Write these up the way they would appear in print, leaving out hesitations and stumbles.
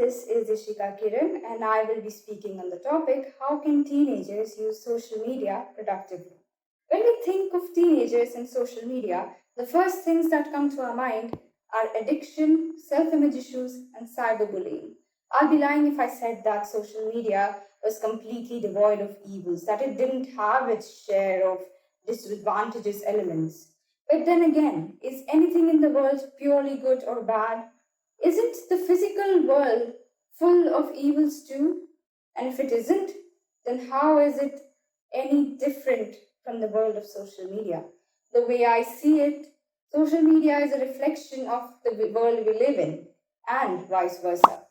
this is Ishika Kiran, and I will be speaking on the topic how can teenagers use social media productively? When we think of teenagers and social media, the first things that come to our mind are addiction, self image issues, and cyberbullying. I'll be lying if I said that social media was completely devoid of evils, that it didn't have its share of disadvantageous elements. But then again, is anything in the world purely good or bad? Isn't the physical world full of evils too? And if it isn't, then how is it any different from the world of social media? The way I see it, social media is a reflection of the world we live in, and vice versa.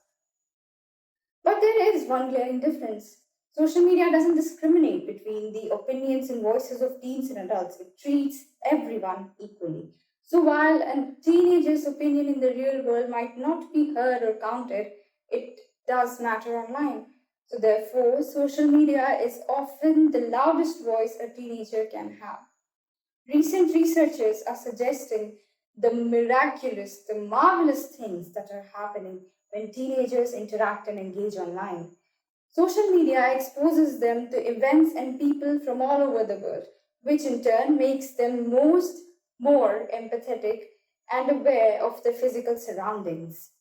But there is one glaring difference. Social media doesn't discriminate between the opinions and voices of teens and adults. It treats everyone equally. So while a teenager's opinion in the real world might not be heard or counted, it does matter online. So therefore, social media is often the loudest voice a teenager can have. Recent researchers are suggesting the miraculous, the marvelous things that are happening when teenagers interact and engage online. Social media exposes them to events and people from all over the world, which in turn makes them more empathetic and aware of their physical surroundings.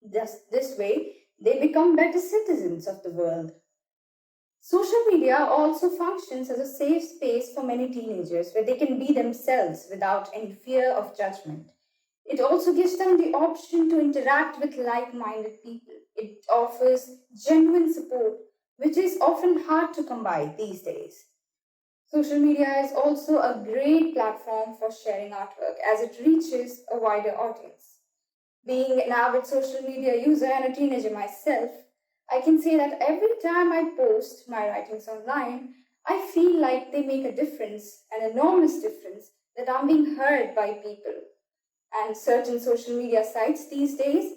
This way, they become better citizens of the world. Social media also functions as a safe space for many teenagers where they can be themselves without any fear of judgment. It also gives them the option to interact with like minded people. It offers genuine support, which is often hard to come by these days. Social media is also a great platform for sharing artwork as it reaches a wider audience. Being an avid social media user and a teenager myself, I can say that every time I post my writings online, I feel like they make a difference, an enormous difference, that I'm being heard by people. And certain social media sites these days,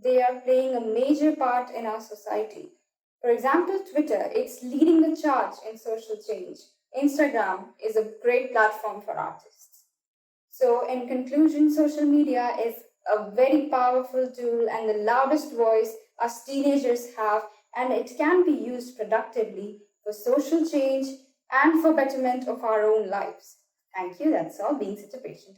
they are playing a major part in our society. For example, Twitter, it's leading the charge in social change. Instagram is a great platform for artists. So, in conclusion, social media is a very powerful tool and the loudest voice us teenagers have, and it can be used productively for social change and for betterment of our own lives. Thank you. That's all. Being such a patient.